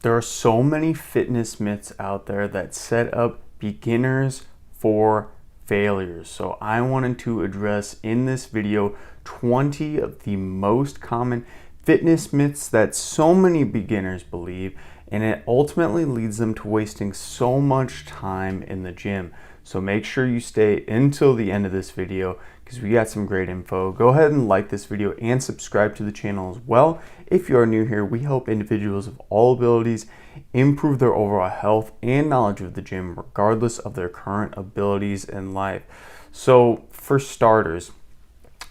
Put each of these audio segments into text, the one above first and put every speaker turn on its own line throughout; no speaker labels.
There are so many fitness myths out there that set up beginners for failures. So I wanted to address in this video 20 of the most common fitness myths that so many beginners believe, and it ultimately leads them to wasting so much time in the gym. So make sure you stay until the end of this video because we got some great info. Go ahead and like this video and subscribe to the channel as well. If you are new here, we help individuals of all abilities improve their overall health and knowledge of the gym regardless of their current abilities in life. So for starters,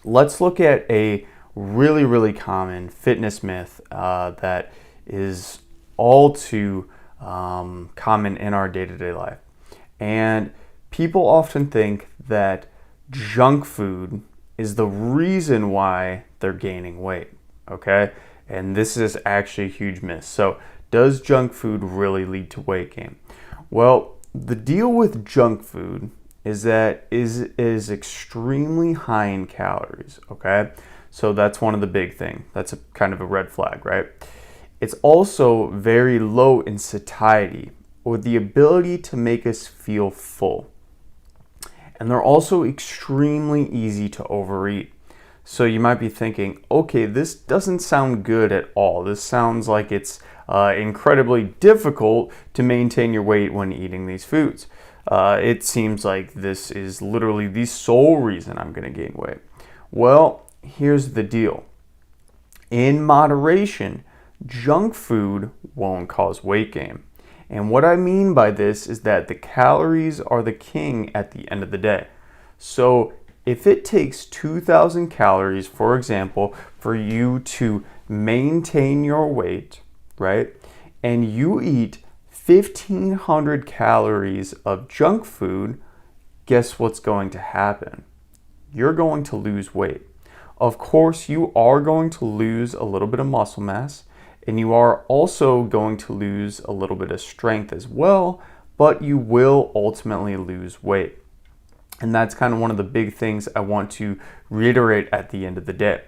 let's look at a really common fitness myth that is all too common in our day-to-day life. And people often think that junk food is the reason why they're gaining weight, okay? And this is actually a huge myth. So does junk food really lead to weight gain? Well, the deal with junk food is that it is extremely high in calories, okay? So that's one of the big things. That's a kind of a red flag, right? It's also very low in satiety, or the ability to make us feel full. And they're also extremely easy to overeat. So you might be thinking, okay, this doesn't sound good at all. This sounds like it's incredibly difficult to maintain your weight when eating these foods. It seems like this is literally the sole reason I'm going to gain weight. Well, here's the deal. In moderation, junk food won't cause weight gain. And what I mean by this is that the calories are the king at the end of the day. So if it takes 2,000 calories, for example, for you to maintain your weight, right, and you eat 1,500 calories of junk food, guess what's going to happen? You're going to lose weight. Of course, you are going to lose a little bit of muscle mass, and you are also going to lose a little bit of strength as well, but you will ultimately lose weight. And that's kind of one of the big things I want to reiterate at the end of the day.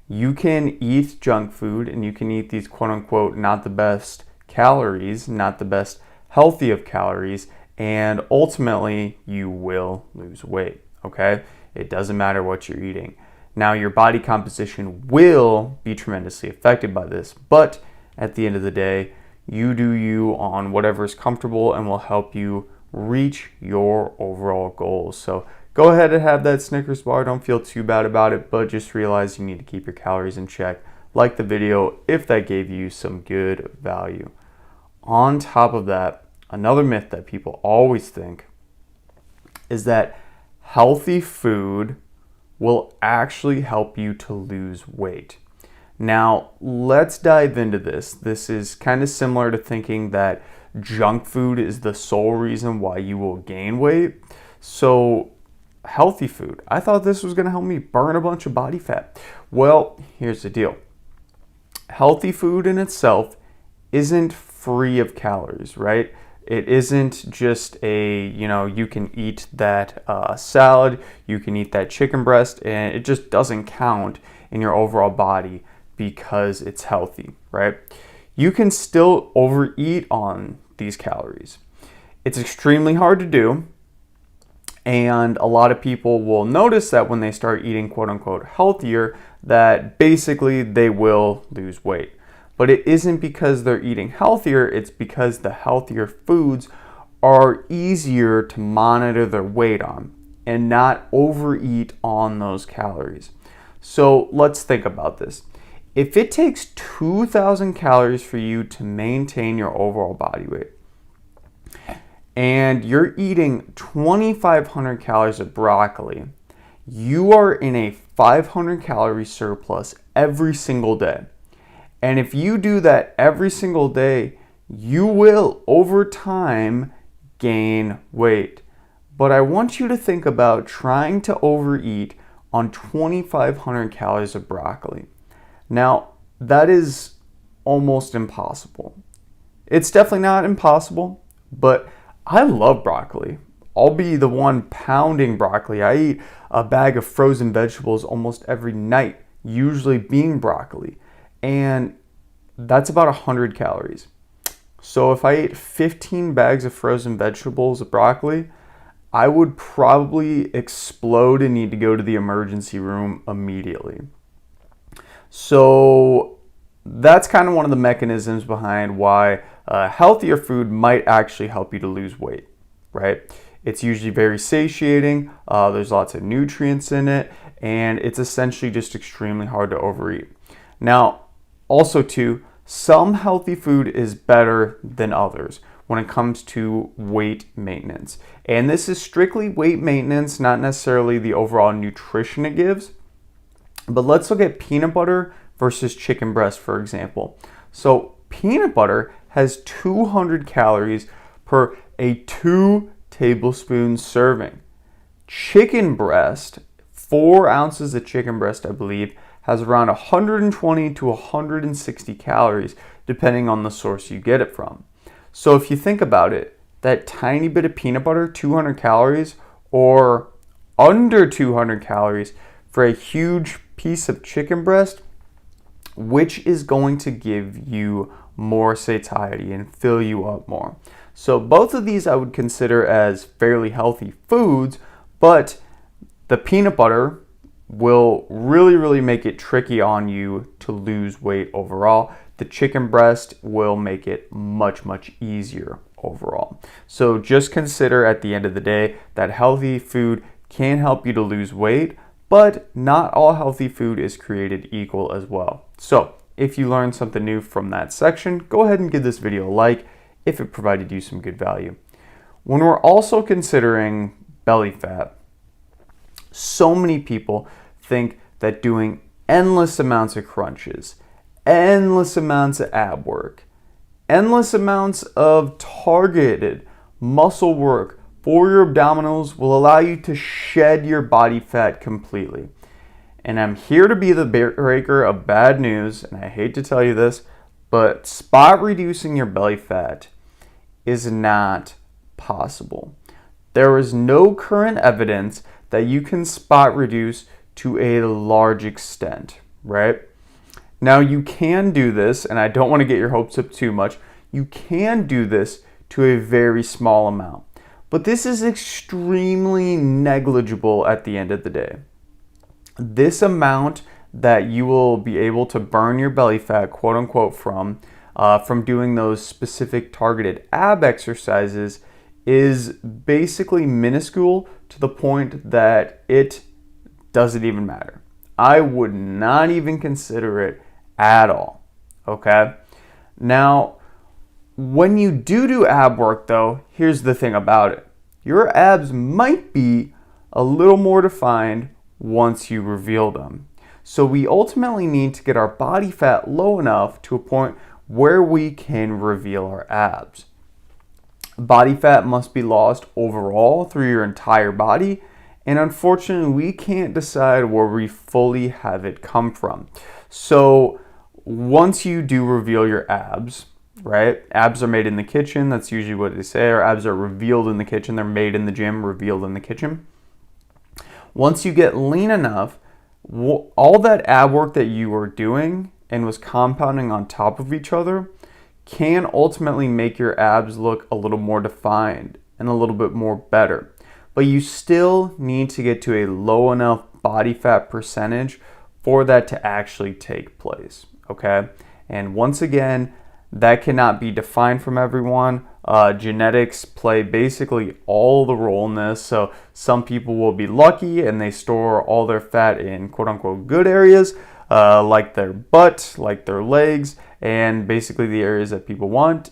You can eat junk food and you can eat these quote unquote not the best calories, not the best healthy of calories, and ultimately you will lose weight, okay? It doesn't matter what you're eating. Now, your body composition will be tremendously affected by this, but at the end of the day, you do you on whatever is comfortable and will help you reach your overall goals. So go ahead and have that Snickers bar. Don't feel too bad about it, but just realize you need to keep your calories in check. Like the video if that gave you some good value. On top of that, another myth that people always think is that healthy food will actually help you to lose weight. Now, let's dive into this. This is kind of similar to thinking that junk food is the sole reason why you will gain weight. So, healthy food. I thought this was going to help me burn a bunch of body fat. Well, here's the deal. Healthy food in itself isn't free of calories, right? It isn't just you can eat that salad, you can eat that chicken breast, and it just doesn't count in your overall body because it's healthy, right? You can still overeat on these calories. It's extremely hard to do, and a lot of people will notice that when they start eating quote unquote healthier, that basically they will lose weight. But it isn't because they're eating healthier, it's because the healthier foods are easier to monitor their weight on and not overeat on those calories. So let's think about this. If it takes 2,000 calories for you to maintain your overall body weight, and you're eating 2,500 calories of broccoli, you are in a 500 calorie surplus every single day. And if you do that every single day, you will, over time, gain weight. But I want you to think about trying to overeat on 2,500 calories of broccoli. Now, that is almost impossible. It's definitely not impossible, but I love broccoli. I'll be the one pounding broccoli. I eat a bag of frozen vegetables almost every night, usually being broccoli. And that's about 100 calories. So if I ate 15 bags of frozen vegetables of broccoli, I would probably explode and need to go to the emergency room immediately. So that's kind of one of the mechanisms behind why healthier food might actually help you to lose weight, right? It's usually very satiating, there's lots of nutrients in it, and it's essentially just extremely hard to overeat. Now, also too, some healthy food is better than others when it comes to weight maintenance. And this is strictly weight maintenance, not necessarily the overall nutrition it gives. But let's look at peanut butter versus chicken breast, for example. So peanut butter has 200 calories per a 2 tablespoon serving. Chicken breast, 4 ounces of chicken breast, I believe, has around 120 to 160 calories, depending on the source you get it from. So if you think about it, that tiny bit of peanut butter, 200 calories, or under 200 calories for a huge piece of chicken breast, which is going to give you more satiety and fill you up more. So both of these I would consider as fairly healthy foods, but the peanut butter will really make it tricky on you to lose weight overall. The chicken breast will make it much easier overall. So just consider at the end of the day that healthy food can help you to lose weight, but not all healthy food is created equal as well. So if you learned something new from that section, go ahead and give this video a like if it provided you some good value. When we're also considering belly fat, so many people think that doing endless amounts of crunches, endless amounts of ab work, endless amounts of targeted muscle work for your abdominals will allow you to shed your body fat completely. And I'm here to be the breaker of bad news, and I hate to tell you this, but spot reducing your belly fat is not possible. There is no current evidence that you can spot reduce to a large extent, right? Now you can do this, and I don't want to get your hopes up too much. You can do this to a very small amount, but this is extremely negligible at the end of the day. This amount that you will be able to burn your belly fat, quote unquote, from doing those specific targeted ab exercises is basically minuscule to the point that it doesn't even matter. I would not even consider it at all, okay? Now, when you do ab work though, here's the thing about it. Your abs might be a little more defined once you reveal them. So we ultimately need to get our body fat low enough to a point where we can reveal our abs. Body fat must be lost overall through your entire body, and unfortunately we can't decide where we fully have it come from. So once you do reveal your abs, right? Abs are made in the kitchen, that's usually what they say, or abs are revealed in the kitchen, they're made in the gym, revealed in the kitchen. Once you get lean enough, all that ab work that you were doing and was compounding on top of each other can ultimately make your abs look a little more defined and a little bit more better. But you still need to get to a low enough body fat percentage for that to actually take place, okay? And once again, that cannot be defined from everyone. Genetics play basically all the role in this. So some people will be lucky and they store all their fat in quote unquote good areas, like their butt, like their legs, and basically the areas that people want.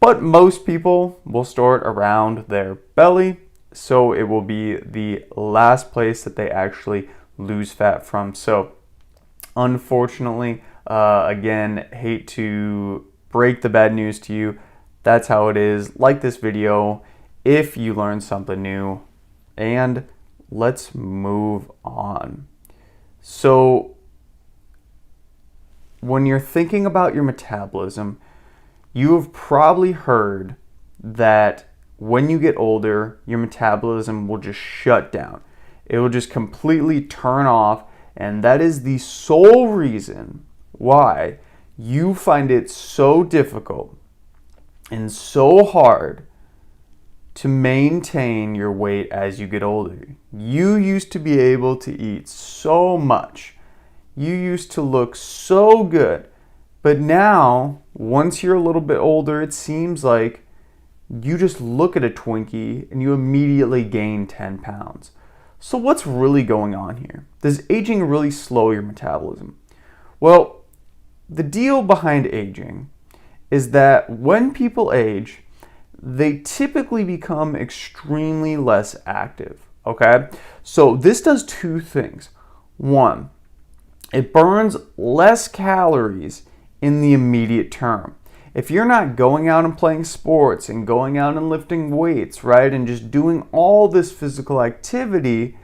But most people will store it around their belly, so it will be the last place that they actually lose fat from. So unfortunately, again, hate to break the bad news to you. That's how it is. Like this video if you learned something new, and let's move on. So when you're thinking about your metabolism, you have probably heard that when you get older, your metabolism will just shut down. It will just completely turn off, and that is the sole reason why you find it so difficult and so hard to maintain your weight as you get older. You used to be able to eat so much. You used to look so good. But now, once you're a little bit older, it seems like you just look at a Twinkie and you immediately gain 10 pounds. So what's really going on here? Does aging really slow your metabolism? Well, the deal behind aging is that when people age, they typically become extremely less active, okay? So this does two things. One, it burns less calories in the immediate term. If you're not going out and playing sports and going out and lifting weights, right, and just doing all this physical activity,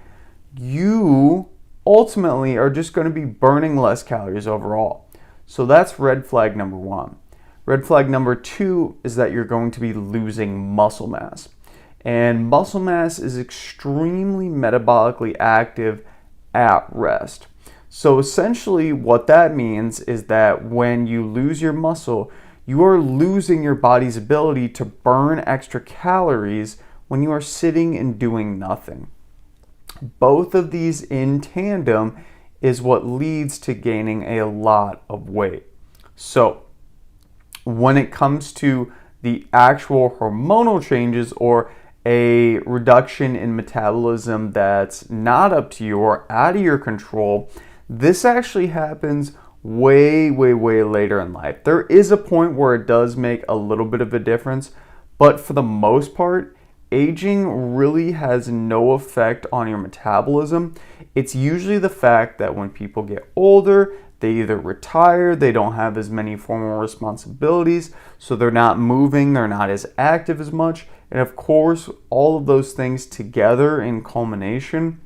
you ultimately are just going to be burning less calories overall. So that's red flag number one. Red flag number two is that you're going to be losing muscle mass. And muscle mass is extremely metabolically active at rest. So essentially what that means is that when you lose your muscle, you are losing your body's ability to burn extra calories when you are sitting and doing nothing. Both of these in tandem is what leads to gaining a lot of weight. So when it comes to the actual hormonal changes or a reduction in metabolism that's not up to you or out of your control, this actually happens way later in life. There is a point where it does make a little bit of a difference, but for the most part, aging really has no effect on your metabolism. It's usually the fact that when people get older, they either retire, they don't have as many formal responsibilities, so they're not moving, they're not as active as much, and of course, all of those things together in culmination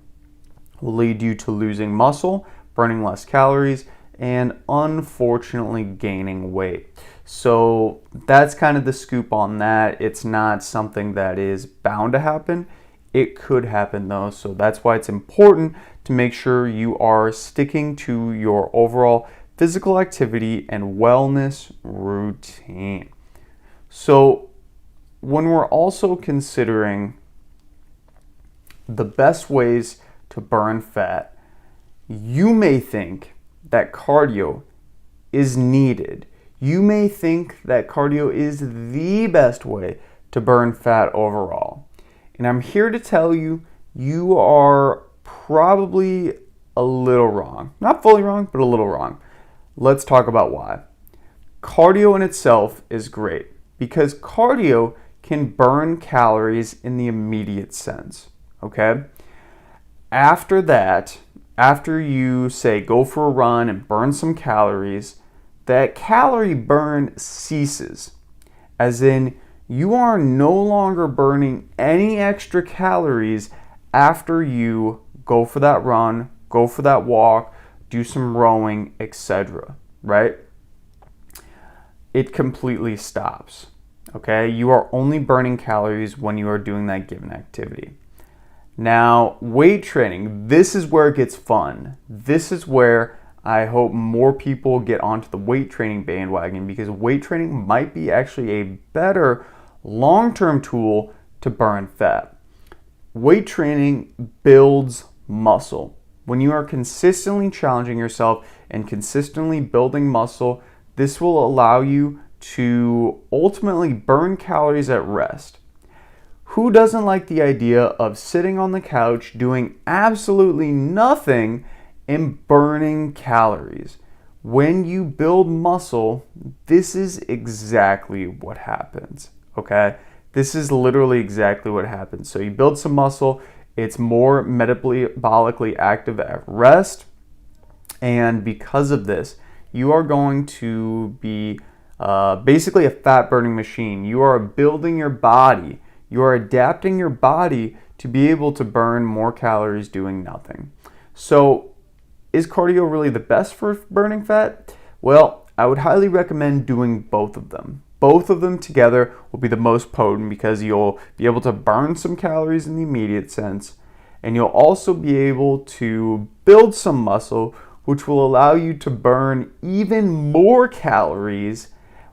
will lead you to losing muscle, burning less calories, and unfortunately gaining weight. So that's kind of the scoop on that. It's not something that is bound to happen. It could happen though, so that's why it's important to make sure you are sticking to your overall physical activity and wellness routine. So when we're also considering the best ways to burn fat, you may think that cardio is needed. You may think that cardio is the best way to burn fat overall. And I'm here to tell you, you are probably a little wrong. Not fully wrong, but a little wrong. Let's talk about why. Cardio in itself is great because cardio can burn calories in the immediate sense, okay? After that, after you say go for a run and burn some calories, that calorie burn ceases. As in, you are no longer burning any extra calories after you go for that run, go for that walk, do some rowing, etc. Right? It completely stops. Okay? You are only burning calories when you are doing that given activity. Now, weight training, this is where it gets fun. This is where I hope more people get onto the weight training bandwagon because weight training might be actually a better long-term tool to burn fat. Weight training builds muscle. When you are consistently challenging yourself and consistently building muscle, this will allow you to ultimately burn calories at rest. Who doesn't like the idea of sitting on the couch doing absolutely nothing and burning calories? When you build muscle, this is exactly what happens, okay? This is literally exactly what happens. So you build some muscle, it's more metabolically active at rest, and because of this, you are going to be basically a fat burning machine. You are building your body. You are adapting your body to be able to burn more calories doing nothing. So is cardio really the best for burning fat? Well, I would highly recommend doing both of them. Both of them together will be the most potent because you'll be able to burn some calories in the immediate sense, and you'll also be able to build some muscle, which will allow you to burn even more calories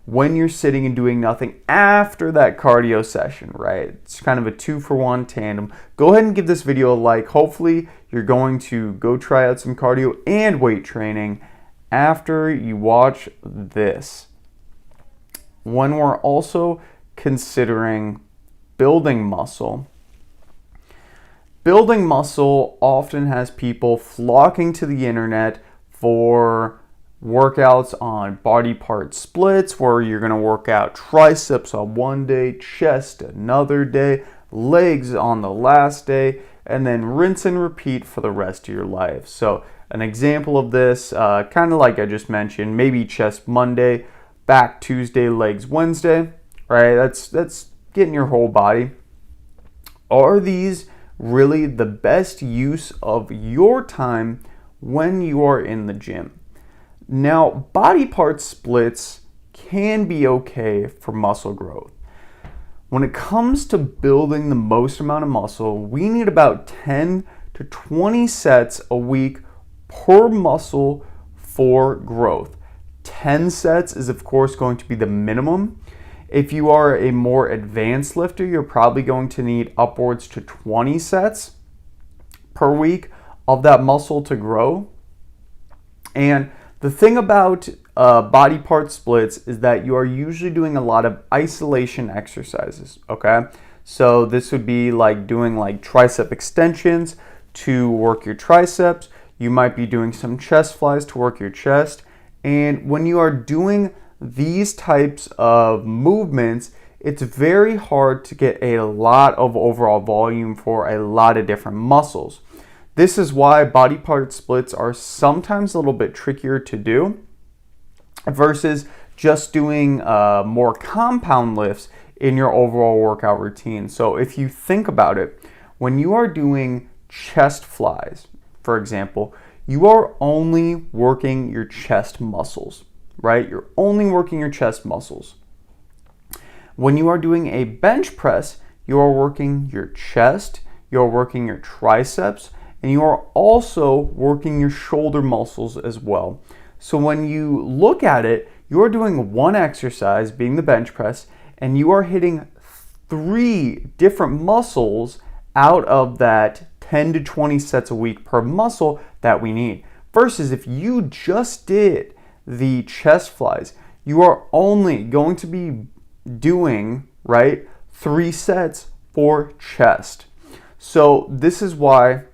when you're sitting and doing nothing after that cardio session, right? It's kind of a 2-for-1 tandem. Go ahead and give this video a like. Hopefully you're going to go try out some cardio and weight training after you watch this. When we're also considering building muscle often has people flocking to the internet for workouts on body part splits, where you're going to work out triceps on one day, chest another day, legs on the last day, and then rinse and repeat for the rest of your life. So an example of this, kind of like I just mentioned, maybe chest Monday, back Tuesday, legs Wednesday, right? That's getting your whole body. Are these really the best use of your time when you are in the gym? Now, body part splits can be okay for muscle growth. When it comes to building the most amount of muscle, we need about 10 to 20 sets a week per muscle for growth. 10 sets is of course going to be the minimum. If you are a more advanced lifter, you're probably going to need upwards to 20 sets per week of that muscle to grow. And the thing about body part splits is that you are usually doing a lot of isolation exercises, okay? So this would be like doing like tricep extensions to work your triceps. You might be doing some chest flies to work your chest. And when you are doing these types of movements, it's very hard to get a lot of overall volume for a lot of different muscles. This is why body part splits are sometimes a little bit trickier to do versus just doing more compound lifts in your overall workout routine. So if you think about it, when you are doing chest flies, for example, you are only working your chest muscles, right? You're only working your chest muscles. When you are doing a bench press, you are working your chest, you're working your triceps, and you are also working your shoulder muscles as well. So when you look at it, you're doing one exercise, being the bench press, and you are hitting 3 different muscles out of that 10 to 20 sets a week per muscle that we need. Versus if you just did the chest flies, you are only going to be doing, right, 3 sets for chest. So this is why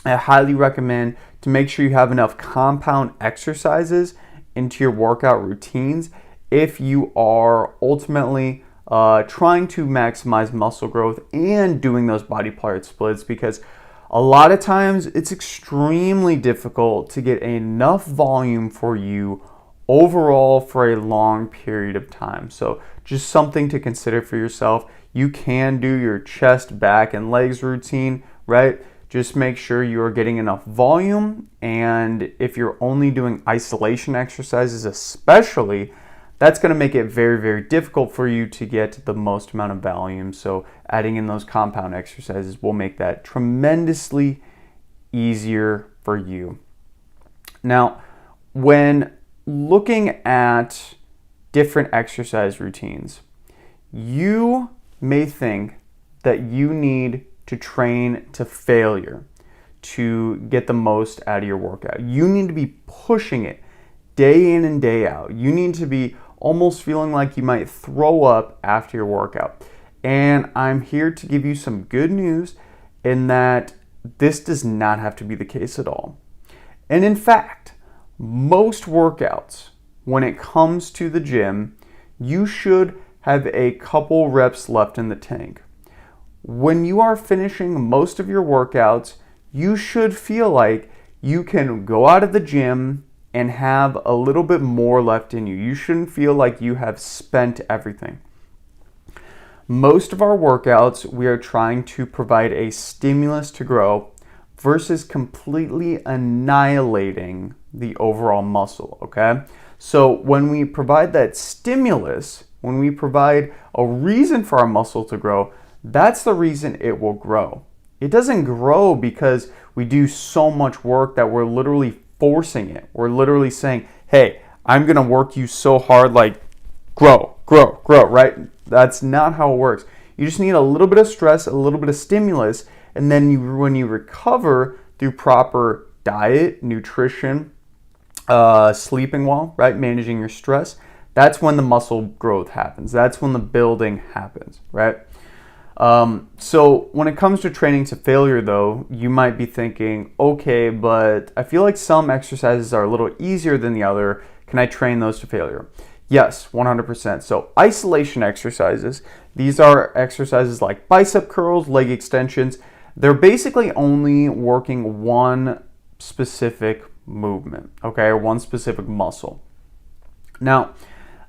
I highly recommend to make sure you have enough compound exercises into your workout routines if you are ultimately trying to maximize muscle growth and doing those body part splits, because a lot of times it's extremely difficult to get enough volume for you overall for a long period of time. So just something to consider for yourself. You can do your chest, back, and legs routine, right? Just make sure you are getting enough volume, and if you're only doing isolation exercises especially, that's going to make it very, very difficult for you to get the most amount of volume. So adding in those compound exercises will make that tremendously easier for you. Now, when looking at different exercise routines, you may think that you need to train to failure to get the most out of your workout. You need to be pushing it day in and day out. You need to be almost feeling like you might throw up after your workout. And I'm here to give you some good news in that this does not have to be the case at all. And in fact, most workouts, when it comes to the gym, you should have a couple reps left in the tank. When you are finishing most of your workouts, you should feel like you can go out of the gym and have a little bit more left in you. You shouldn't feel like you have spent everything. Most of our workouts, we are trying to provide a stimulus to grow versus completely annihilating the overall muscle, okay? So when we provide that stimulus, when we provide a reason for our muscle to grow, that's the reason it will grow. It doesn't grow because we do so much work that we're literally forcing it. We're literally saying, hey, I'm gonna work you so hard, like grow, right? That's not how it works. You just need a little bit of stress, a little bit of stimulus, and then when you recover through proper diet, nutrition, sleeping well, right, managing your stress, that's when the muscle growth happens. That's when the building happens, right? So when it comes to training to failure, though, you might be thinking, okay, but I feel like some exercises are a little easier than the other. Can I train those to failure? Yes, 100%. So isolation exercises, these are exercises like bicep curls, leg extensions. They're basically only working one specific movement, okay, or one specific muscle. Now,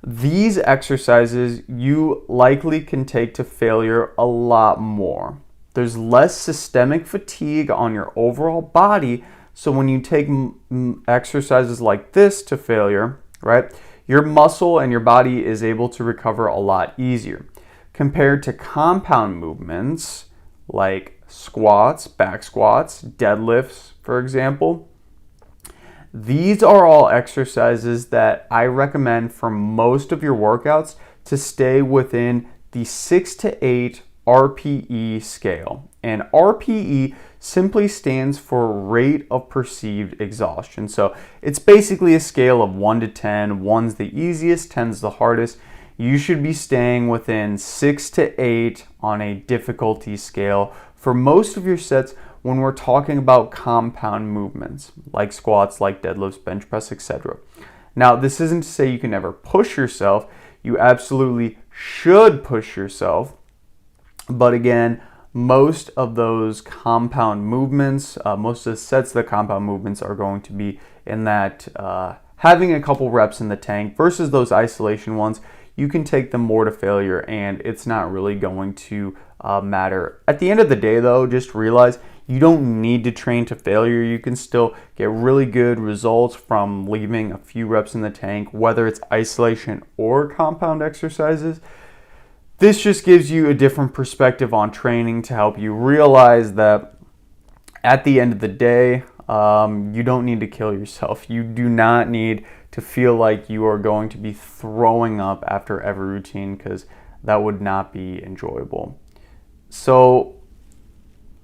these exercises you likely can take to failure a lot more. There's less systemic fatigue on your overall body, so when you take exercises like this to failure, right, your muscle and your body is able to recover a lot easier. Compared to compound movements like squats, back squats, deadlifts, for example, these are all exercises that I recommend for most of your workouts to stay within the 6 to 8 RPE scale. And RPE simply stands for rate of perceived exhaustion. So it's basically a scale of 1 to 10. 1's the easiest, 10's the hardest. You should be staying within 6 to 8 on a difficulty scale for most of your sets when we're talking about compound movements like squats, like deadlifts, bench press, etc. Now, this isn't to say you can never push yourself. You absolutely should push yourself. But again, most of those compound movements, most of the sets of the compound movements are going to be in that having a couple reps in the tank versus those isolation ones. You can take them more to failure and it's not really going to matter. At the end of the day, though, just realize you don't need to train to failure. You can still get really good results from leaving a few reps in the tank, whether it's isolation or compound exercises. This just gives you a different perspective on training to help you realize that at the end of the day, you don't need to kill yourself. You do not need to feel like you are going to be throwing up after every routine, because that would not be enjoyable. So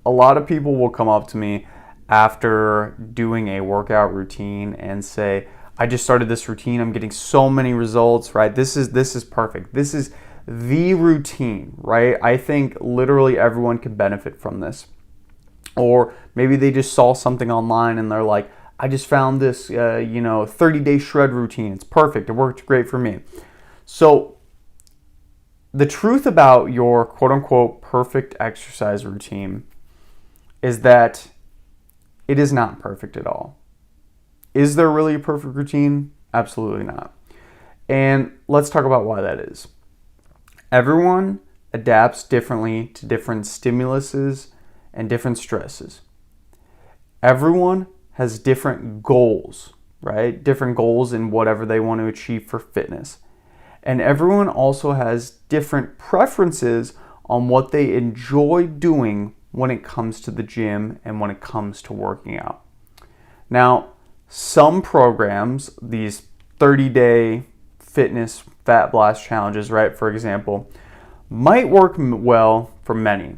a lot of people will come up to me after doing a workout routine and say, I just started this routine, I'm getting so many results, right? This is perfect. This is the routine, right? I think literally everyone can benefit from this. Or maybe they just saw something online and they're like, I just found this 30-day shred routine. It's perfect. It worked great for me. So the truth about your quote-unquote perfect exercise routine is that it is not perfect at all. Is there really a perfect routine? Absolutely not. And let's talk about why that is. Everyone adapts differently to different stimuluses and different stresses. Everyone has different goals, right? Different goals in whatever they want to achieve for fitness. And everyone also has different preferences on what they enjoy doing when it comes to the gym and when it comes to working out. Now, some programs, these 30-day fitness fat blast challenges, right, for example, might work well for many,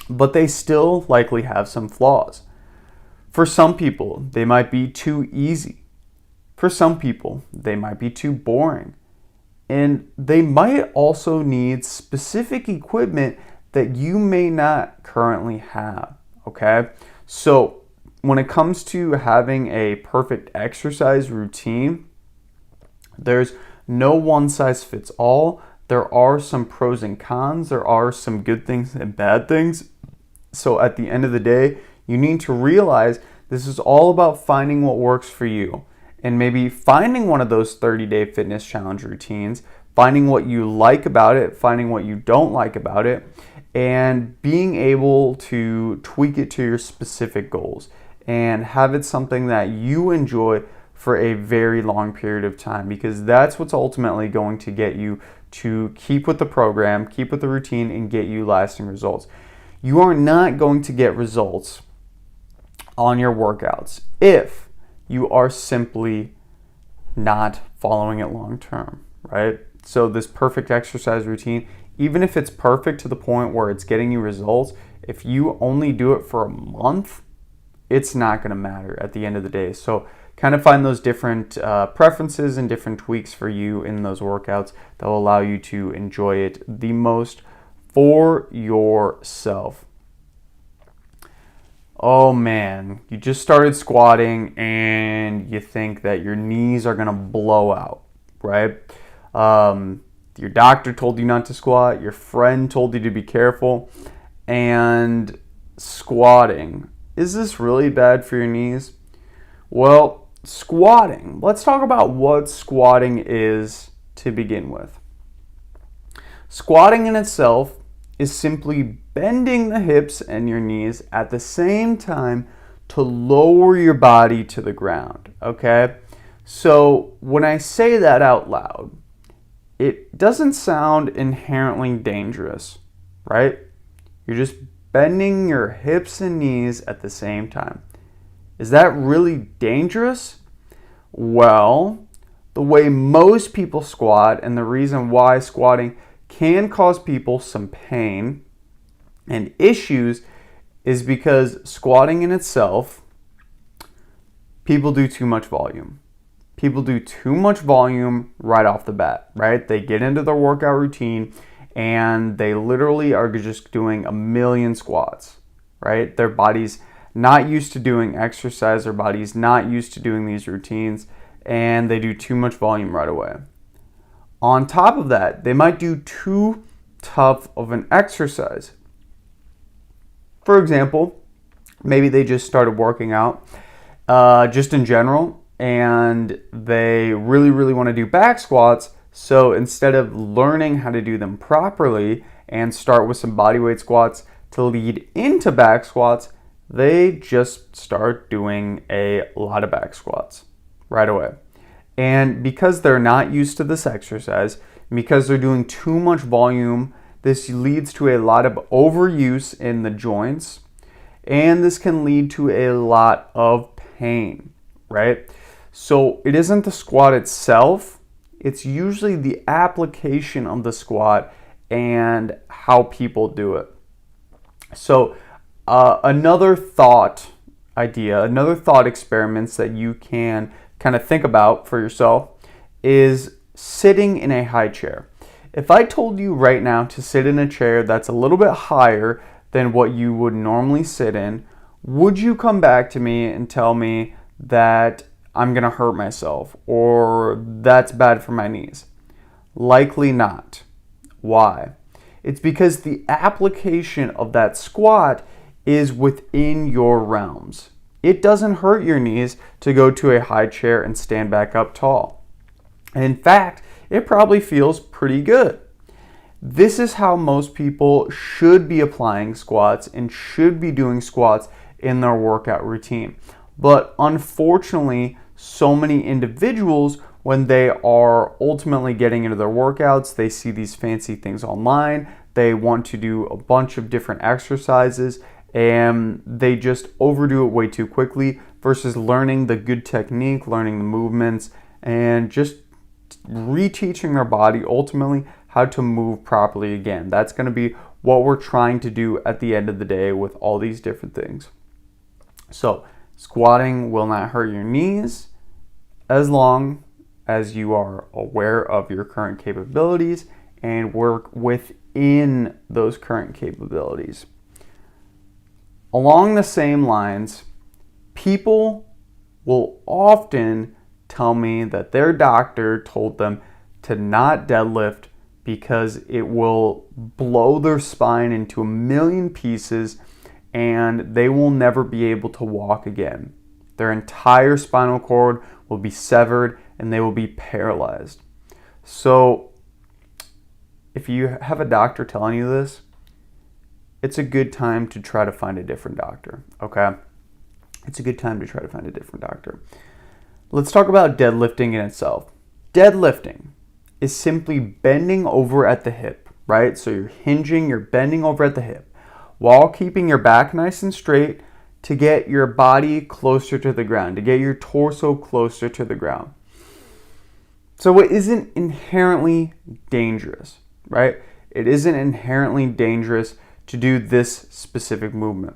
but they still likely have some flaws. For some people, they might be too easy. For some people, they might be too boring. And they might also need specific equipment that you may not currently have, okay? So when it comes to having a perfect exercise routine, there's no one size fits all. There are some pros and cons. There are some good things and bad things. So at the end of the day, you need to realize this is all about finding what works for you. And maybe finding one of those 30-day fitness challenge routines, finding what you like about it, finding what you don't like about it, and being able to tweak it to your specific goals and have it something that you enjoy for a very long period of time, because that's what's ultimately going to get you to keep with the program, keep with the routine, and get you lasting results. You are not going to get results on your workouts if you are simply not following it long term, right? So this perfect exercise routine, even if it's perfect to the point where it's getting you results, if you only do it for a month, it's not going to matter at the end of the day. So kind of find those different preferences and different tweaks for you in those workouts that will allow you to enjoy it the most for yourself. Oh man, you just started squatting and you think that your knees are gonna blow out, right? Your doctor told you not to squat, your friend told you to be careful, and squatting. Is this really bad for your knees? Well, squatting. Let's talk about what squatting is to begin with. Squatting in itself is simply bending the hips and your knees at the same time to lower your body to the ground, okay? So when I say that out loud, it doesn't sound inherently dangerous, right? You're just bending your hips and knees at the same time. Is that really dangerous? Well, the way most people squat and the reason why squatting can cause people some pain and issues is because squatting in itself, people do too much volume. People do too much volume right off the bat, right? They get into their workout routine and they literally are just doing a million squats, right? Their body's not used to doing exercise, their body's not used to doing these routines, and they do too much volume right away. On top of that, they might do too tough of an exercise. For example, maybe they just started working out just in general, and they really want to do back squats. So instead of learning how to do them properly and start with some bodyweight squats to lead into back squats, they just start doing a lot of back squats right away. And because they're not used to this exercise, because they're doing too much volume, this leads to a lot of overuse in the joints, and this can lead to a lot of pain, right? So it isn't the squat itself, it's usually the application of the squat and how people do it. So another thought experiments that you can kind of think about for yourself is sitting in a high chair. If I told you right now to sit in a chair that's a little bit higher than what you would normally sit in, would you come back to me and tell me that I'm gonna hurt myself or that's bad for my knees? Likely not. Why? It's because the application of that squat is within your realms. It doesn't hurt your knees to go to a high chair and stand back up tall. And in fact, it probably feels pretty good. This is how most people should be applying squats and should be doing squats in their workout routine. But unfortunately, so many individuals, when they are ultimately getting into their workouts, they see these fancy things online, they want to do a bunch of different exercises, and they just overdo it way too quickly versus learning the good technique, learning the movements, and just reteaching their body ultimately how to move properly again. That's going to be what we're trying to do at the end of the day with all these different things. So squatting will not hurt your knees as long as you are aware of your current capabilities and work within those current capabilities. Along the same lines, people will often tell me that their doctor told them to not deadlift because it will blow their spine into a million pieces and they will never be able to walk again. Their entire spinal cord will be severed and they will be paralyzed. So if you have a doctor telling you this, it's a good time to try to find a different doctor, okay? It's a good time to try to find a different doctor. Let's talk about deadlifting in itself. Deadlifting is simply bending over at the hip, right? So you're hinging, you're bending over at the hip while keeping your back nice and straight to get your body closer to the ground, to get your torso closer to the ground. So it isn't inherently dangerous, right? It isn't inherently dangerous to do this specific movement.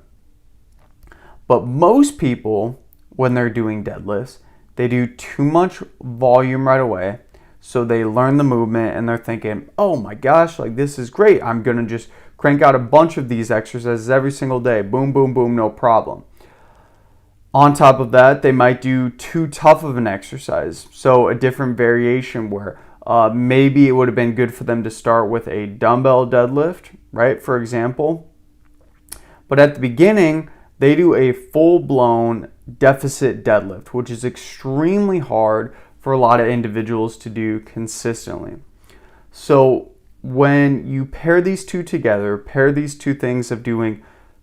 But most people, when they're doing deadlifts, they do too much volume right away. So they learn the movement and they're thinking, oh my gosh, like this is great. I'm going to just crank out a bunch of these exercises every single day. Boom, boom, boom, no problem. On top of that, they might do too tough of an exercise. So a different variation where maybe it would have been good for them to start with a dumbbell deadlift, right? For example. But at the beginning, they do a full-blown deficit deadlift, which is extremely hard for a lot of individuals to do consistently. So when you pair these two together, pair these two things of doing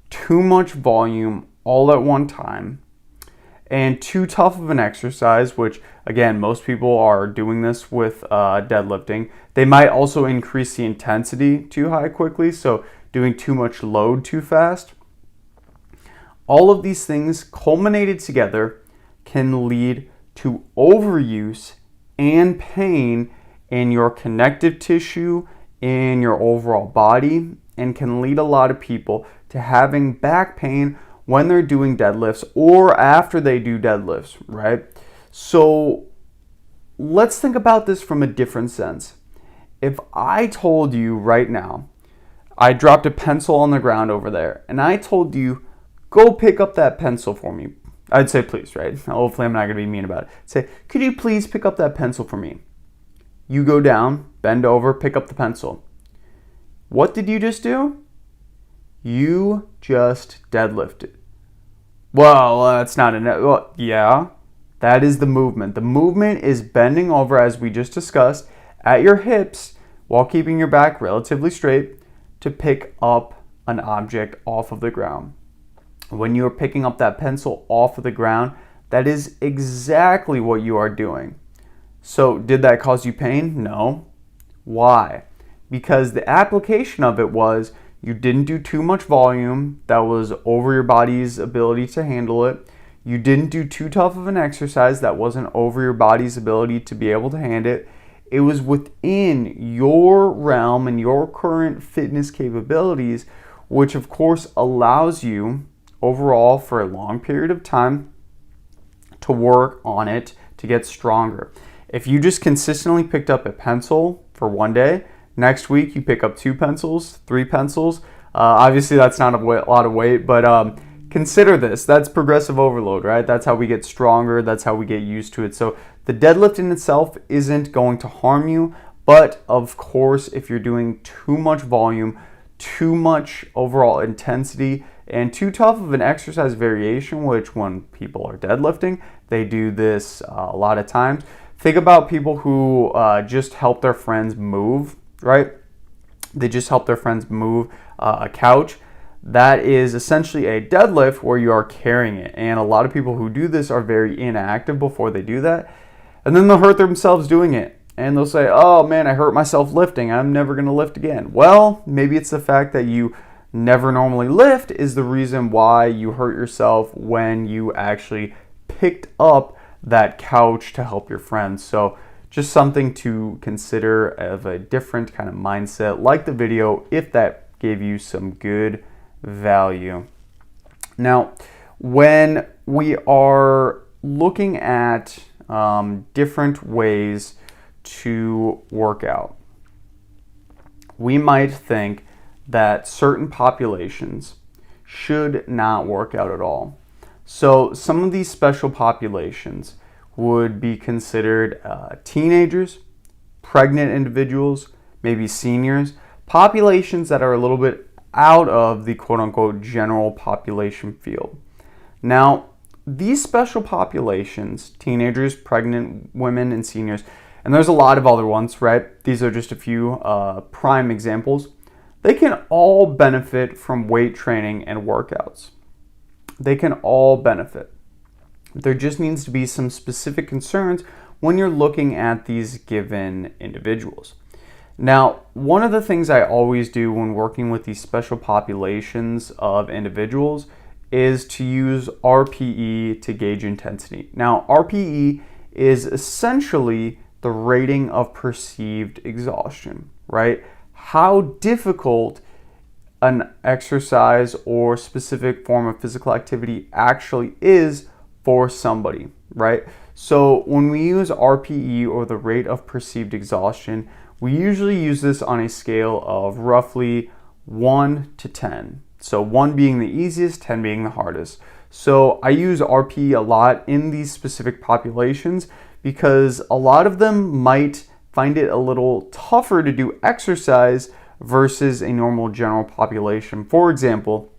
too much volume all at one time and too tough of an exercise, which again, most people are doing this with deadlifting. They might also increase the intensity too high quickly, so doing too much load too fast. All of these things culminated together can lead to overuse and pain in your connective tissue, in your overall body, and can lead a lot of people to having back pain when they're doing deadlifts or after they do deadlifts, right? So let's think about this from a different sense. If I told you right now, I dropped a pencil on the ground over there, and I told you, go pick up that pencil for me. I'd say please, right? Hopefully I'm not going to be mean about it. Say, could you please pick up that pencil for me? You go down, bend over, pick up the pencil. What did you just do? You just deadlifted. Well, that's not well, yeah, that is the movement. The movement is bending over, as we just discussed, at your hips while keeping your back relatively straight to pick up an object off of the ground. When you are picking up that pencil off of the ground, that is exactly what you are doing. So did that cause you pain? No. Why? Because the application of it was you didn't do too much volume that was over your body's ability to handle it. You didn't do too tough of an exercise that wasn't over your body's ability to be able to handle it. It was within your realm and your current fitness capabilities, which of course allows you overall for a long period of time to work on it to get stronger. If you just consistently picked up a pencil for one day, next week you pick up 2 pencils, 3 pencils. Obviously that's not a lot of weight, but consider this. That's progressive overload, right? That's how we get stronger. That's how we get used to it. So the deadlift in itself isn't going to harm you, but of course if you're doing too much volume, too much overall intensity, and too tough of an exercise variation, which when people are deadlifting, they do this a lot of times. Think about people who just help their friends move, right? They just help their friends move a couch. That is essentially a deadlift where you are carrying it. And a lot of people who do this are very inactive before they do that. And then they'll hurt themselves doing it. And they'll say, oh man, I hurt myself lifting. I'm never going to lift again. Well, maybe it's the fact that you never normally lift is the reason why you hurt yourself when you actually picked up that couch to help your friends. So just something to consider of a different kind of mindset, like the video, if that gave you some good value. Now, when we are looking at different ways to work out, we might think that certain populations should not work out at all. So some of these special populations would be considered teenagers, pregnant individuals, maybe seniors, populations that are a little bit out of the quote-unquote general population field. Now, these special populations, teenagers, pregnant women, and seniors, and there's a lot of other ones, right? These are just a few prime examples. They can all benefit from weight training and workouts. They can all benefit. There just needs to be some specific concerns when you're looking at these given individuals. Now, one of the things I always do when working with these special populations of individuals is to use RPE to gauge intensity. Now, RPE is essentially the rating of perceived exhaustion, right? How difficult an exercise or specific form of physical activity actually is for somebody, right? So when we use RPE, or the rate of perceived exhaustion, we usually use this on a scale of roughly 1 to 10. So 1 being the easiest, 10 being the hardest. So I use RPE a lot in these specific populations because a lot of them might find it a little tougher to do exercise versus a normal general population. For example,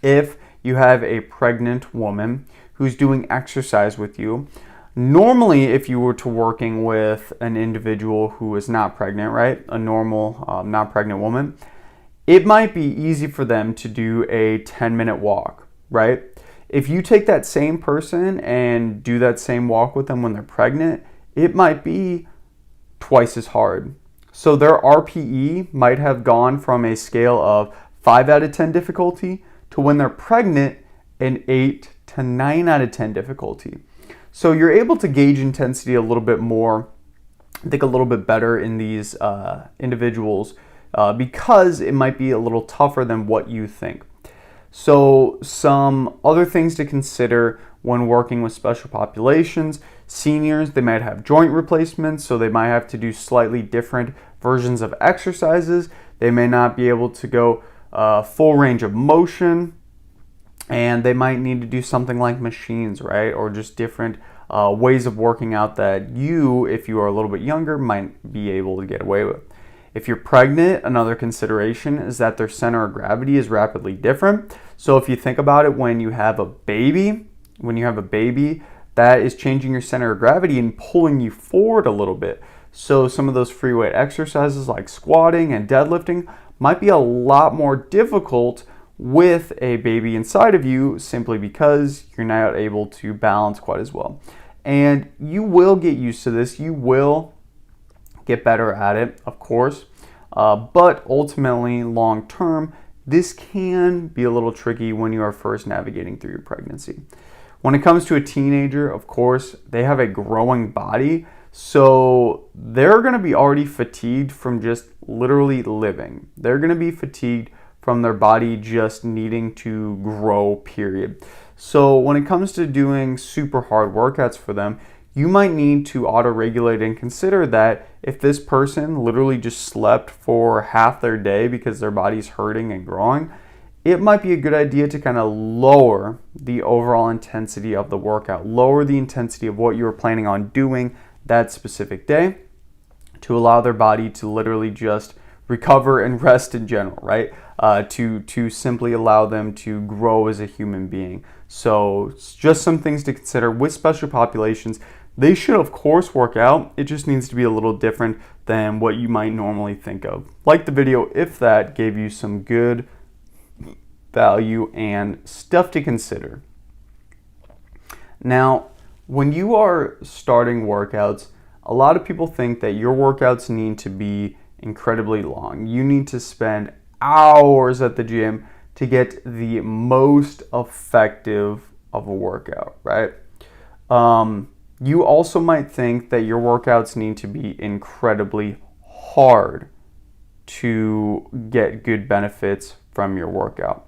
if you have a pregnant woman who's doing exercise with you, normally if you were to working with an individual who is not pregnant, right, a normal not pregnant woman, it might be easy for them to do a 10-minute walk, right? If you take that same person and do that same walk with them when they're pregnant, it might be twice as hard. So their RPE might have gone from a scale of 5 out of 10 difficulty to, when they're pregnant, an 8 to 9 out of 10 difficulty. So you're able to gauge intensity a little bit more, I think a little bit better in these individuals because it might be a little tougher than what you think. So some other things to consider when working with special populations: seniors, they might have joint replacements, so they might have to do slightly different versions of exercises. They may not be able to go full range of motion, and they might need to do something like machines, right? Or just different ways of working out that you, if you are a little bit younger, might be able to get away with. If you're pregnant, another consideration is that their center of gravity is rapidly different. So if you think about it, when you have a baby, that is changing your center of gravity and pulling you forward a little bit. So some of those free weight exercises like squatting and deadlifting might be a lot more difficult with a baby inside of you, simply because you're not able to balance quite as well. And you will get used to this. You will get better at it, of course, but ultimately, long term, this can be a little tricky when you are first navigating through your pregnancy. When it comes to a teenager, of course, they have a growing body, so they're going to be already fatigued from just literally living. They're going to be fatigued from their body just needing to grow, period. So when it comes to doing super hard workouts for them, you might need to auto-regulate and consider that if this person literally just slept for half their day because their body's hurting and growing, it might be a good idea to kind of lower the overall intensity of the workout, lower the intensity of what you were planning on doing that specific day, to allow their body to literally just recover and rest in general, right? To simply allow them to grow as a human being. So just some things to consider with special populations. They should, of course, work out. It just needs to be a little different than what you might normally think of. Like the video if that gave you some good value and stuff to consider. Now, when you are starting workouts, a lot of people think that your workouts need to be incredibly long. You need to spend hours at the gym to get the most effective of a workout, right? You also might think that your workouts need to be incredibly hard to get good benefits from your workout.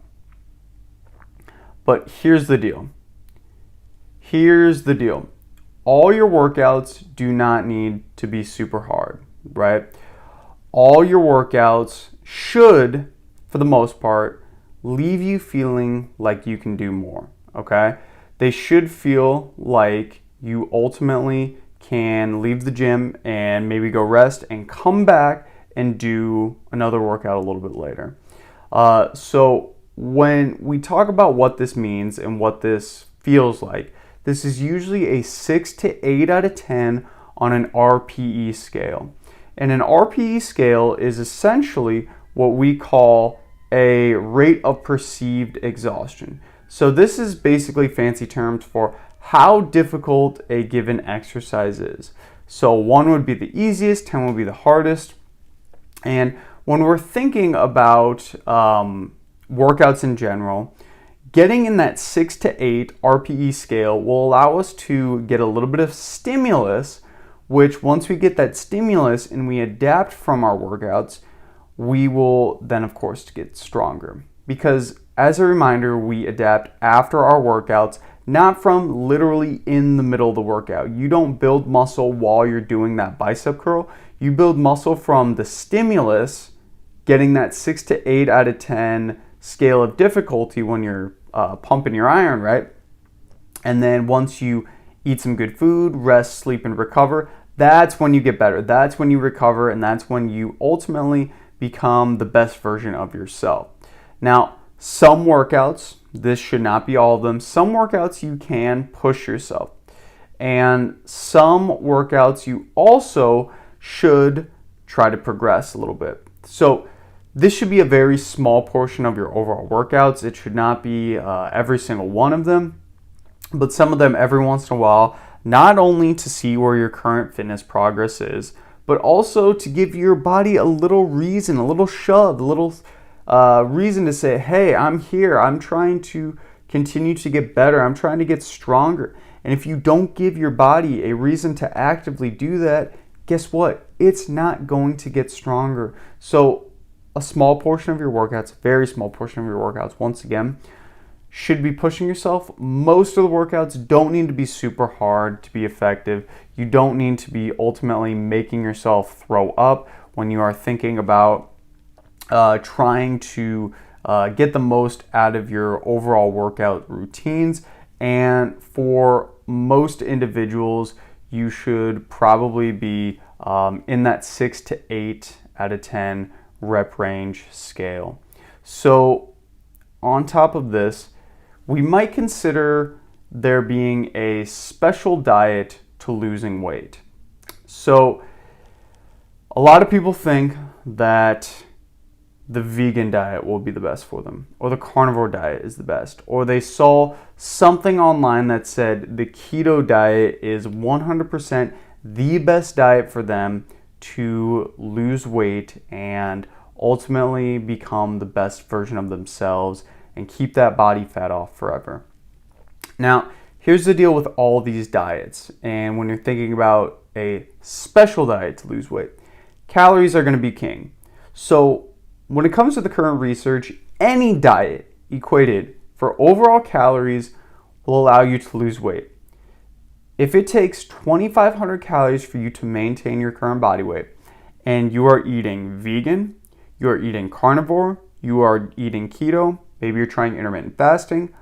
But here's the deal. All your workouts do not need to be super hard, right? All your workouts should, for the most part, leave you feeling like you can do more, okay? They should feel like you ultimately can leave the gym and maybe go rest and come back and do another workout a little bit later. So when we talk about what this means and what this feels like, this is usually a 6 to 8 out of 10 on an RPE scale. And an RPE scale is essentially what we call a rate of perceived exhaustion. So this is basically fancy terms for how difficult a given exercise is. So 1 would be the easiest, 10 would be the hardest. And when we're thinking about workouts in general, getting in that 6 to 8 RPE scale will allow us to get a little bit of stimulus which once we get that stimulus and we adapt from our workouts, we will then of course get stronger. Because as a reminder, we adapt after our workouts, not from literally in the middle of the workout. You don't build muscle while you're doing that bicep curl. You build muscle from the stimulus, getting that 6 to 8 out of 10 scale of difficulty when you're pumping your iron, right? And then once you eat some good food, rest, sleep, and recover, that's when you get better. That's when you recover, and that's when you ultimately become the best version of yourself. Now, some workouts, this should not be all of them, some workouts you can push yourself. And some workouts you also should try to progress a little bit. So this should be a very small portion of your overall workouts. It should not be every single one of them, but some of them every once in a while, not only to see where your current fitness progress is, but also to give your body a little reason, a little shove, a little reason to say, hey, I'm here. I'm trying to continue to get better. I'm trying to get stronger. And if you don't give your body a reason to actively do that, guess what? It's not going to get stronger. So a small portion of your workouts, a very small portion of your workouts, once again, should be pushing yourself. Most of the workouts don't need to be super hard to be effective. You don't need to be ultimately making yourself throw up when you are thinking about trying to get the most out of your overall workout routines. And for most individuals, you should probably be in that 6 to 8 out of 10 rep range scale. So on top of this, we might consider there being a special diet to losing weight. So a lot of people think that the vegan diet will be the best for them, or the carnivore diet is the best, or they saw something online that said the keto diet is 100% the best diet for them to lose weight and ultimately become the best version of themselves and keep that body fat off forever. Now, here's the deal with all these diets, and when you're thinking about a special diet to lose weight, calories are going to be king. So when it comes to the current research, any diet equated for overall calories will allow you to lose weight. If it takes 2,500 calories for you to maintain your current body weight, and you are eating vegan, you are eating carnivore, you are eating keto, maybe you're trying intermittent fasting,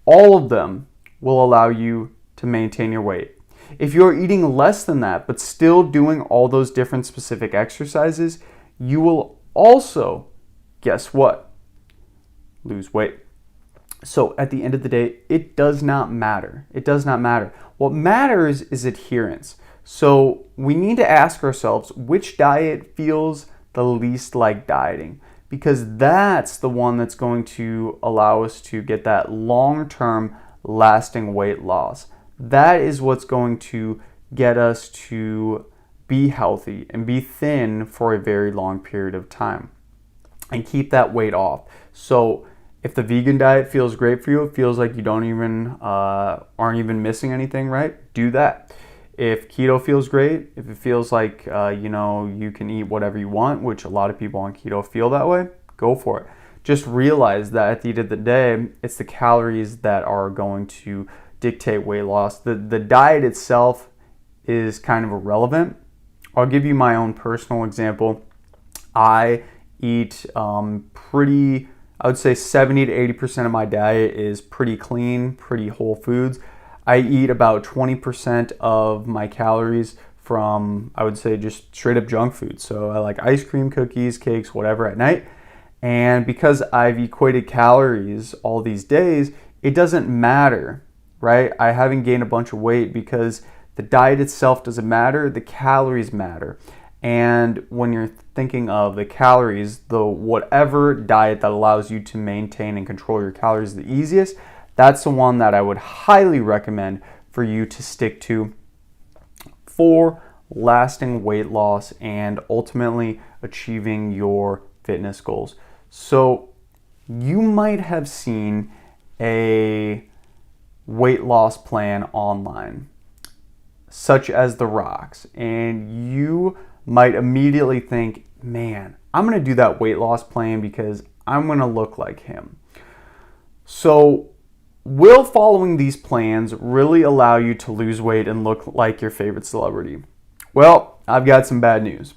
all of them will allow you to maintain your weight. If you're eating less than that, but still doing all those different specific exercises, you will also, guess what? Lose weight. So at the end of the day, it does not matter. It does not matter. What matters is adherence. So we need to ask ourselves which diet feels the least like dieting, because that's the one that's going to allow us to get that long-term lasting weight loss. That is what's going to get us to be healthy and be thin for a very long period of time and keep that weight off. So if the vegan diet feels great for you, it feels like you don't even aren't even missing anything, right? Do that. If keto feels great, if it feels like you can eat whatever you want, which a lot of people on keto feel that way, go for it. Just realize that at the end of the day, it's the calories that are going to dictate weight loss. The diet itself is kind of irrelevant. I'll give you my own personal example. I eat I would say 70 to 80% of my diet is pretty clean, pretty whole foods. I eat about 20% of my calories from, I would say, just straight up junk food. So I like ice cream, cookies, cakes, whatever at night. And because I've equated calories all these days, it doesn't matter, right? I haven't gained a bunch of weight because the diet itself doesn't matter, the calories matter. And when you're thinking of the calories, the whatever diet that allows you to maintain and control your calories the easiest, that's the one that I would highly recommend for you to stick to for lasting weight loss and ultimately achieving your fitness goals. So you might have seen a weight loss plan online. such as The Rock's, and you might immediately think, man, I'm going to do that weight loss plan because I'm going to look like him. So, will following these plans really allow you to lose weight and look like your favorite celebrity? Well, I've got some bad news.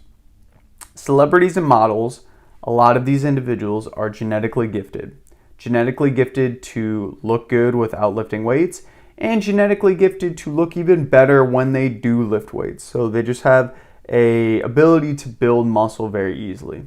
Celebrities and models, a lot of these individuals are genetically gifted. Genetically gifted to look good without lifting weights, and genetically gifted to look even better when they do lift weights. So they just have a ability to build muscle very easily.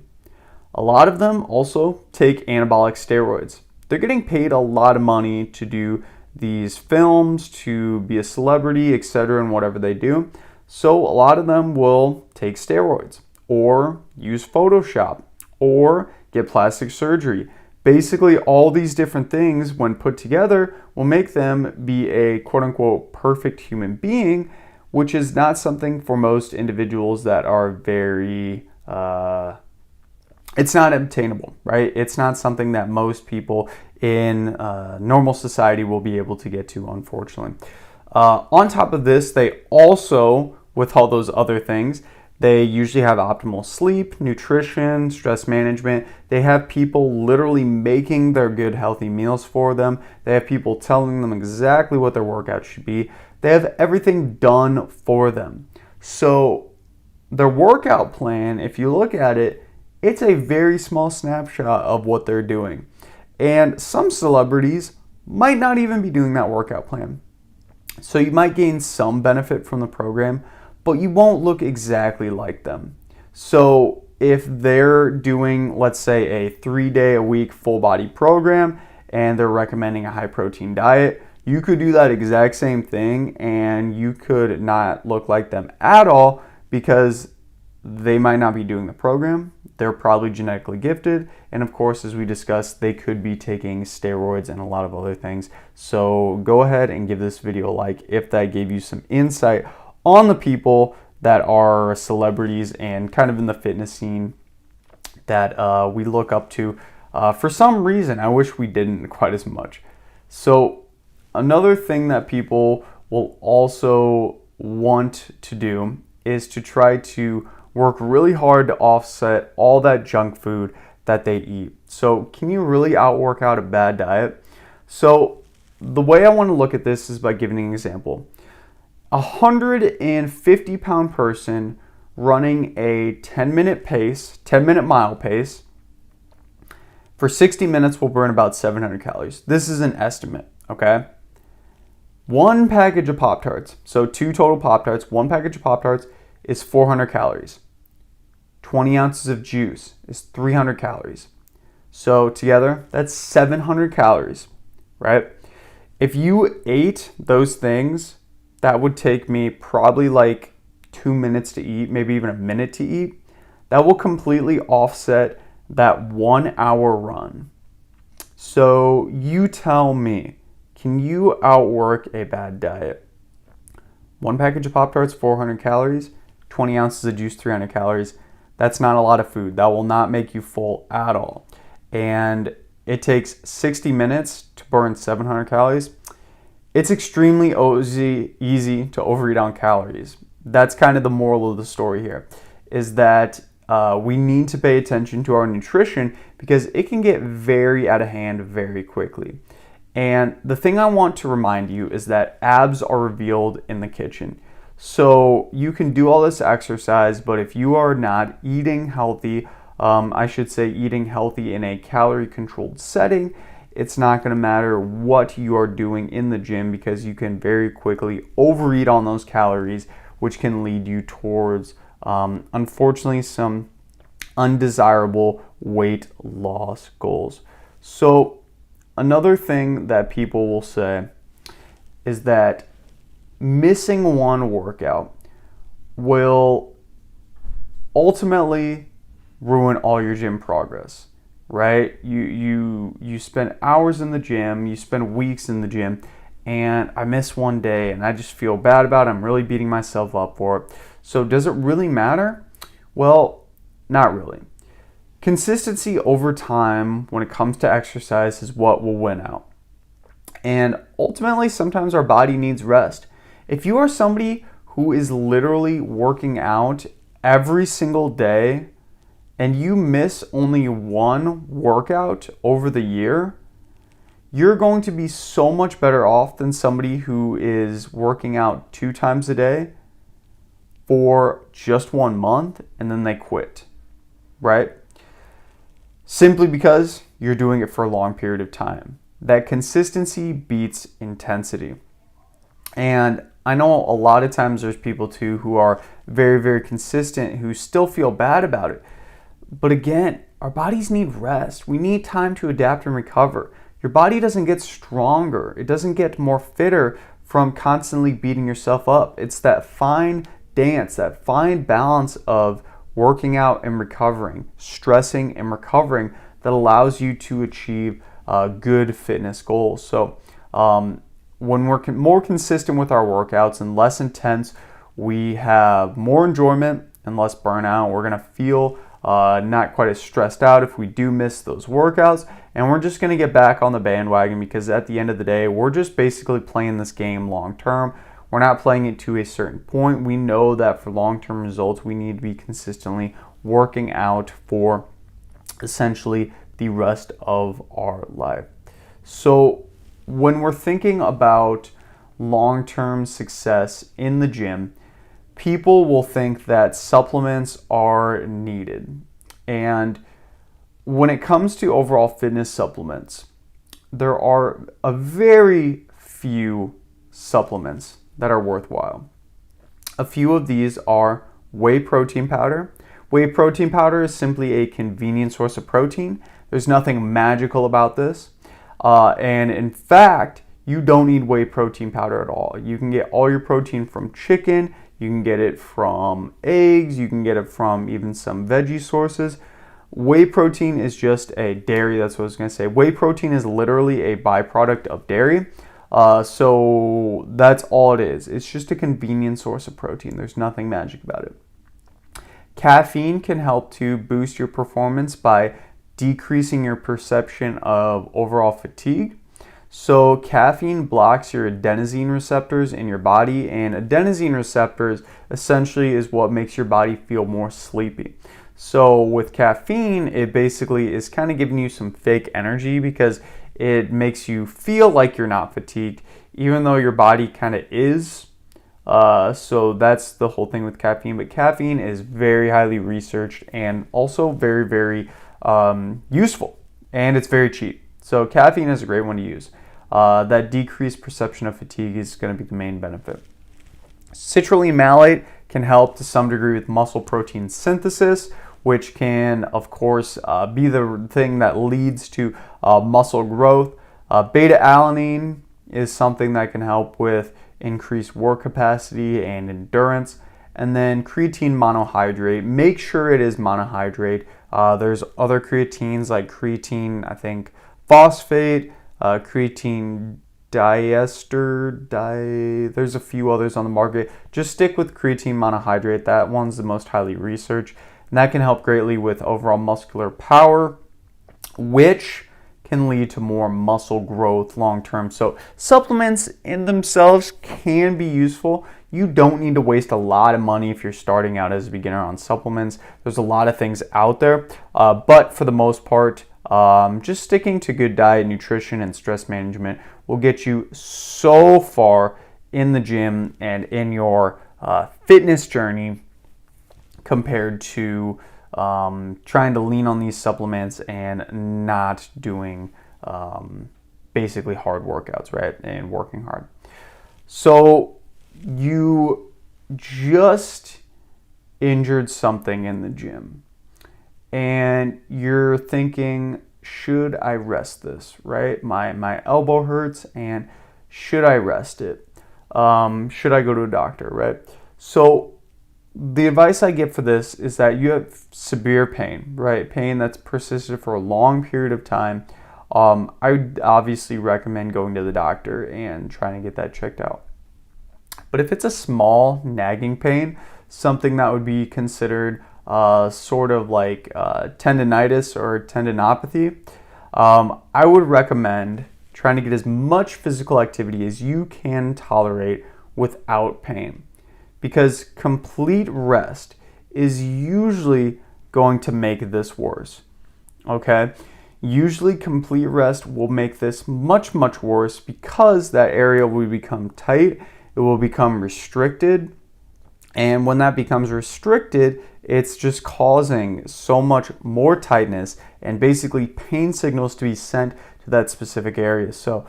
A lot of them also take anabolic steroids. They're getting paid a lot of money to do these films, to be a celebrity, etc., and whatever they do. So a lot of them will take steroids or use Photoshop or get plastic surgery. Basically, all these different things, when put together, will make them be a quote-unquote perfect human being, which is not something for most individuals that are very, it's not obtainable, right? It's not something that most people in normal society will be able to get to, unfortunately. On top of this, they also, with all those other things, they usually have optimal sleep, nutrition, stress management. They have people literally making their good, healthy meals for them. They have people telling them exactly what their workout should be. They have everything done for them. So their workout plan, if you look at it, it's a very small snapshot of what they're doing. And some celebrities might not even be doing that workout plan. So you might gain some benefit from the program, but you won't look exactly like them. So if they're doing, let's say, a 3-day-a-week full body program and they're recommending a high protein diet, you could do that exact same thing and you could not look like them at all because they might not be doing the program. They're probably genetically gifted. And of course, as we discussed, they could be taking steroids and a lot of other things. So go ahead and give this video a like if that gave you some insight on the people that are celebrities and kind of in the fitness scene that we look up to. For some reason, I wish we didn't quite as much. So another thing that people will also want to do is to try to work really hard to offset all that junk food that they eat. So can you really outwork out a bad diet? So the way I want to look at this is by giving an example. A 150-pound person running a 10-minute mile pace for 60 minutes will burn about 700 calories. This is an estimate, okay? One package of Pop-Tarts, so 2 total Pop-Tarts, one package of Pop-Tarts is 400 calories. 20 ounces of juice is 300 calories. So together, that's 700 calories, right? If you ate those things, that would take me probably like 2 minutes to eat, maybe even a minute to eat. That will completely offset that 1 hour run. So you tell me, can you outwork a bad diet? One package of Pop-Tarts, 400 calories, 20 ounces of juice, 300 calories. That's not a lot of food. That will not make you full at all. And it takes 60 minutes to burn 700 calories. It's extremely easy to overeat on calories. That's kind of the moral of the story here, is that we need to pay attention to our nutrition because it can get very out of hand very quickly. And the thing I want to remind you is that abs are revealed in the kitchen. So you can do all this exercise, but if you are not eating healthy, I should say eating healthy in a calorie controlled setting, it's not going to matter what you are doing in the gym because you can very quickly overeat on those calories, which can lead you towards, unfortunately, some undesirable weight loss goals. So another thing that people will say is that missing one workout will ultimately ruin all your gym progress, right? You spend hours in the gym, you spend weeks in the gym, and I miss one day and I just feel bad about it. I'm really beating myself up for it. So does it really matter? Well, not really. Consistency over time when it comes to exercise is what will win out. And ultimately, sometimes our body needs rest. If you are somebody who is literally working out every single day and you miss only one workout over the year, you're going to be so much better off than somebody who is working out 2 times a day for just 1 month and then they quit, right? Simply because you're doing it for a long period of time. That consistency beats intensity. And I know a lot of times there's people too who are very, very consistent who still feel bad about it. But again, our bodies need rest. We need time to adapt and recover. Your body doesn't get stronger. It doesn't get more fitter from constantly beating yourself up. It's that fine dance, that fine balance of working out and recovering, stressing and recovering that allows you to achieve good fitness goals. So when we're more consistent with our workouts and less intense, we have more enjoyment and less burnout. We're going to feel not quite as stressed out if we do miss those workouts, and we're just going to get back on the bandwagon because at the end of the day, we're just basically playing this game long term. We're not playing it to a certain point. We know that for long-term results, we need to be consistently working out for essentially the rest of our life. So when we're thinking about long-term success in the gym, people will think that supplements are needed. And when it comes to overall fitness supplements, there are a very few supplements that are worthwhile. A few of these are whey protein powder. Whey protein powder is simply a convenient source of protein. There's nothing magical about this. And in fact, you don't need whey protein powder at all. You can get all your protein from chicken. You can get it from eggs. You can get it from even some veggie sources. Whey protein is just a dairy. That's what I was going to say. Whey protein is literally a byproduct of dairy. So that's all it is. It's just a convenient source of protein. There's nothing magic about it. Caffeine can help to boost your performance by decreasing your perception of overall fatigue. So caffeine blocks your adenosine receptors in your body, and adenosine receptors essentially is what makes your body feel more sleepy. So with caffeine, it basically is kind of giving you some fake energy because it makes you feel like you're not fatigued, even though your body kind of is. So that's the whole thing with caffeine. But caffeine is very highly researched and also very, very useful. And it's very cheap. So caffeine is a great one to use. That decreased perception of fatigue is going to be the main benefit. Citrulline malate can help to some degree with muscle protein synthesis, which can, of course, be the thing that leads to muscle growth. Beta-alanine is something that can help with increased work capacity and endurance. And then creatine monohydrate. Make sure it is monohydrate. There's other creatines like creatine, I think, phosphate, creatine diester, there's a few others on the market. Just stick with creatine monohydrate. That one's the most highly researched. And that can help greatly with overall muscular power, which can lead to more muscle growth long term. So supplements in themselves can be useful. You don't need to waste a lot of money if you're starting out as a beginner on supplements. There's a lot of things out there, but for the most part, just sticking to good diet, nutrition, and stress management will get you so far in the gym and in your fitness journey compared to trying to lean on these supplements and not doing basically hard workouts, right? And working hard. So you just injured something in the gym and you're thinking, should I rest this, right? My elbow hurts and should I rest it? Should I go to a doctor, right? So the advice I give for this is that you have severe pain, right? Pain that's persisted for a long period of time. I would obviously recommend going to the doctor and trying to get that checked out. But if it's a small nagging pain, something that would be considered sort of like tendinitis or tendinopathy, I would recommend trying to get as much physical activity as you can tolerate without pain. because complete rest is usually going to make this worse. Okay? Usually complete rest will make this much, much worse because that area will become tight, it will become restricted, and when that becomes restricted, it's just causing so much more tightness and basically pain signals to be sent to that specific area. So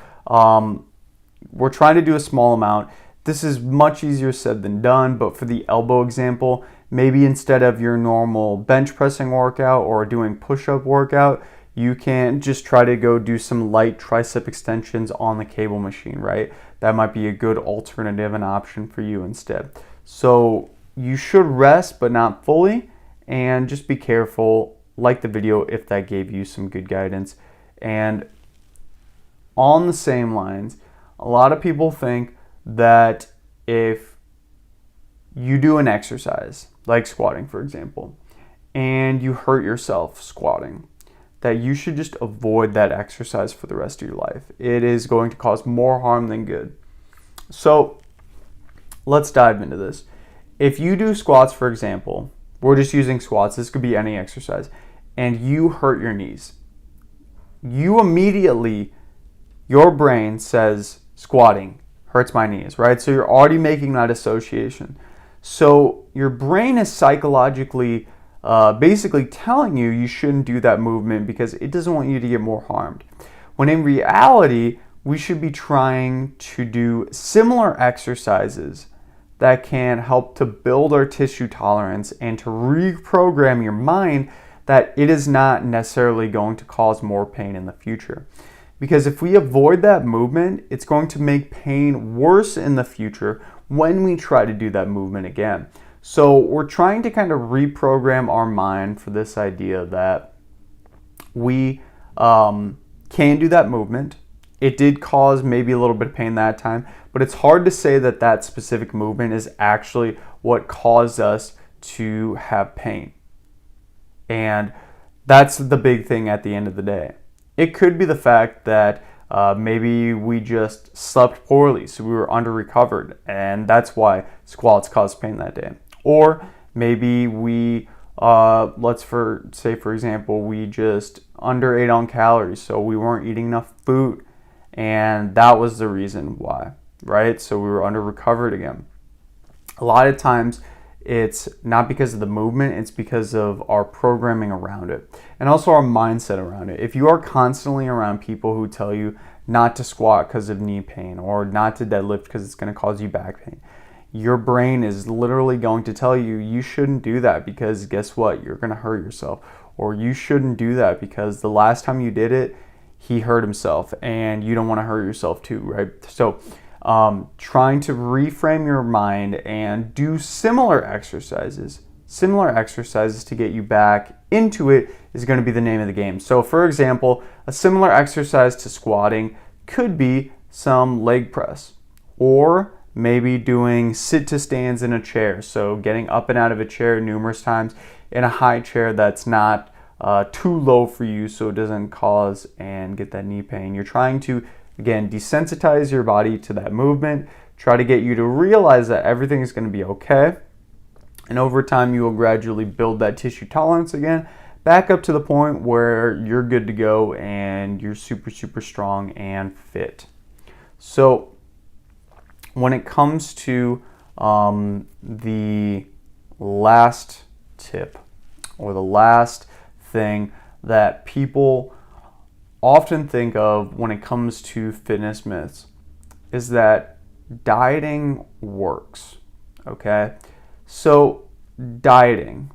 we're trying to do a small amount. This is much easier said than done, but for the elbow example, maybe instead of your normal bench pressing workout or doing push-up workout, you can just try to go do some light tricep extensions on the cable machine, right? That might be a good alternative and option for you instead. So you should rest, but not fully, and just be careful. Like the video if that gave you some good guidance. And on the same lines, a lot of people think that if you do an exercise, like squatting for example, and you hurt yourself squatting, that you should just avoid that exercise for the rest of your life. It is going to cause more harm than good. So let's dive into this. If you do squats, for example, we're just using squats, this could be any exercise, and you hurt your knees, you immediately, your brain says squatting hurts my knees, right? So you're already making that association. So your brain is psychologically basically telling you you shouldn't do that movement because it doesn't want you to get more harmed. When in reality, we should be trying to do similar exercises that can help to build our tissue tolerance and to reprogram your mind that it is not necessarily going to cause more pain in the future. Because if we avoid that movement, it's going to make pain worse in the future when we try to do that movement again. So we're trying to kind of reprogram our mind for this idea that we can do that movement. It did cause maybe a little bit of pain that time, but it's hard to say that that specific movement is actually what caused us to have pain. And that's the big thing at the end of the day. It could be the fact that maybe we just slept poorly, so we were under-recovered, and that's why squats caused pain that day. Or maybe we, say for example, we just under-ate on calories, so we weren't eating enough food, and that was the reason why, right? So we were under-recovered again. A lot of times, it's not because of the movement, it's because of our programming around it and also our mindset around it. If you are constantly around people who tell you not to squat because of knee pain or not to deadlift because it's going to cause you back pain, your brain is literally going to tell you you shouldn't do that because guess what? You're going to hurt yourself. Or you shouldn't do that because the last time you did it, he hurt himself and you don't want to hurt yourself too, right? So trying to reframe your mind and do similar exercises to get you back into it is going to be the name of the game. So for example, a similar exercise to squatting could be some leg press, or maybe doing sit to stands in a chair. So getting up and out of a chair numerous times in a high chair that's not too low for you so it doesn't cause and get that knee pain. You're trying to, again, desensitize your body to that movement, try to get you to realize that everything is going to be okay. And over time, you will gradually build that tissue tolerance again, back up to the point where you're good to go and you're super, super strong and fit. So when it comes to the last tip or the last thing that people often think of when it comes to fitness myths is that dieting works, okay? So dieting,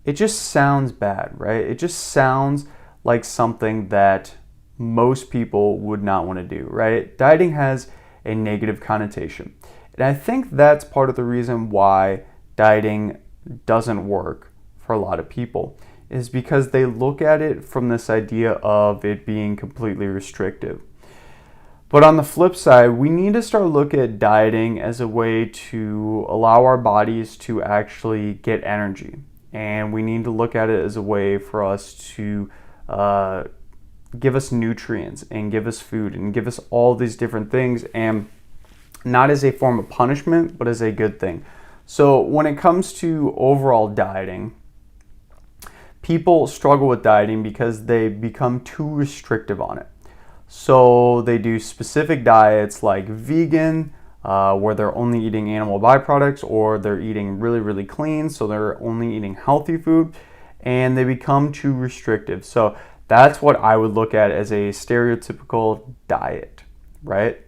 it just sounds bad, right? It just sounds like something that most people would not want to do, right? Dieting has a negative connotation. And I think that's part of the reason why dieting doesn't work for a lot of people, is because they look at it from this idea of it being completely restrictive. But on the flip side, we need to start looking at dieting as a way to allow our bodies to actually get energy. And we need to look at it as a way for us to give us nutrients and give us food and give us all these different things. And not as a form of punishment, but as a good thing. So when it comes to overall dieting, people struggle with dieting because they become too restrictive on it. So they do specific diets like vegan, where they're only eating animal byproducts, or they're eating really, really clean, so they're only eating healthy food, and they become too restrictive. So that's what I would look at as a stereotypical diet, right?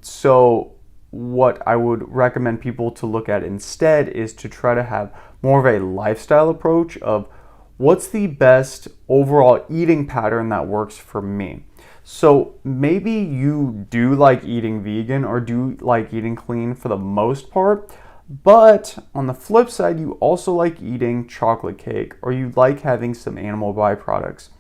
So what I would recommend people to look at instead is to try to have more of a lifestyle approach of what's the best overall eating pattern that works for me. So maybe you do like eating vegan or do like eating clean for the most part, but on the flip side, you also like eating chocolate cake or you like having some animal byproducts.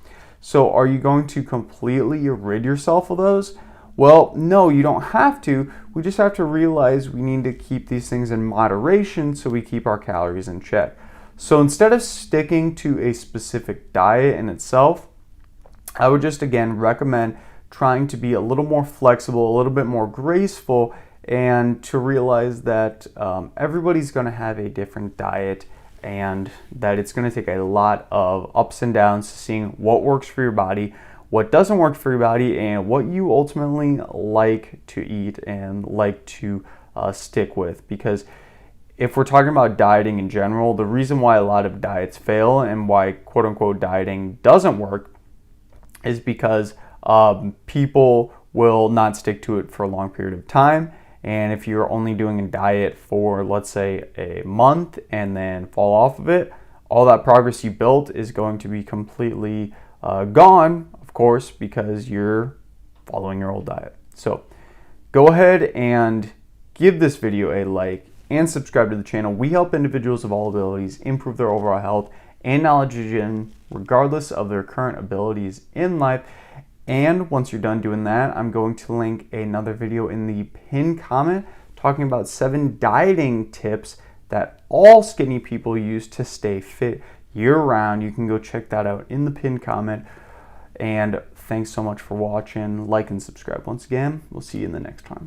So are you going to completely rid yourself of those? Well, no, you don't have to. We just have to realize we need to keep these things in moderation so we keep our calories in check. So instead of sticking to a specific diet in itself, I would just again recommend trying to be a little more flexible, a little bit more graceful, and to realize that everybody's going to have a different diet and that it's going to take a lot of ups and downs to seeing what works for your body, what doesn't work for your body, and what you ultimately like to eat and like to stick with. Because if we're talking about dieting in general, the reason why a lot of diets fail and why quote-unquote dieting doesn't work is because people will not stick to it for a long period of time. And if you're only doing a diet for, let's say, a month and then fall off of it, all that progress you built is going to be completely gone, of course, because you're following your old diet. So go ahead and give this video a like and subscribe to the channel. We help individuals of all abilities improve their overall health and knowledge regardless of their current abilities in life. And once you're done doing that, I'm going to link another video in the pinned comment talking about 7 dieting tips that all skinny people use to stay fit year-round. You can go check that out in the pinned comment. And thanks so much for watching. Like and subscribe. Once again, we'll see you in the next time.